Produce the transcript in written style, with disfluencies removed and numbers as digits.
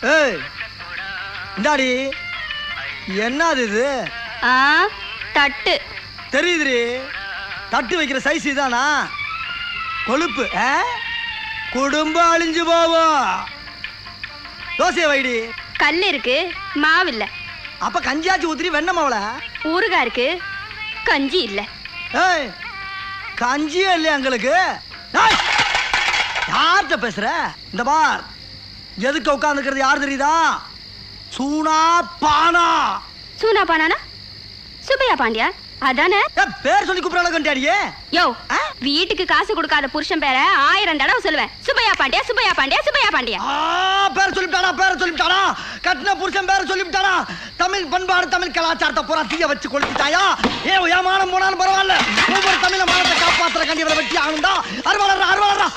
ஏய் இந்தாடி, என்னது இது? தட்டு தெரியுதுரி, தட்டு வைக்கிற சைஸ் இதானா? கொழுப்பு குடும்பம் அழிஞ்சு போவோம். தோசையை வைடி. கல் இருக்கு, மாவு இல்ல. அப்ப கஞ்சியாச்சு ஊத்திரி, வெண்ண மாவுல ஊறுகாய் இருக்கு, கஞ்சி இல்ல. ஏய் கஞ்சியே இல்லையா எங்களுக்கு? யார்கிட்ட பேசுற? இந்த பார், எதுக்கு உட்கார்ந்துக்கிறது யார் தெரியுதா? சூனா பானா. சூனா பானானா சுப்பையா பாண்டியா அதானே? பேர் சொல்லி கூப்பிடறாங்க கண்டியாடியே. யோ, வீட்டுக்கு காசு கொடுக்காத புருஷன் பேரை 1000 தடவை சொல்லுவேன். சுப்பையா பாண்டியா, சுப்பையா பாண்டியா, சுப்பையா பாண்டியா. பேர் சொல்லிவிட்டானா, பேர் சொல்லிவிட்டானா, கட்டின புருஷன் பேர் சொல்லிவிட்டானா. தமிழ் பண்பாடு, தமிழ் கலாச்சாரத்தை பூரா தீய வச்சு கொளுத்திட்டாயா. ஏன் மானம் போனாலும் பரவாயில்ல, ஒவ்வொரு தமிழ மானத்தை காப்பாத்துற கண்டிப்பா வெட்டி ஆகுண்டா. அறுவாளர் அறுவாளரா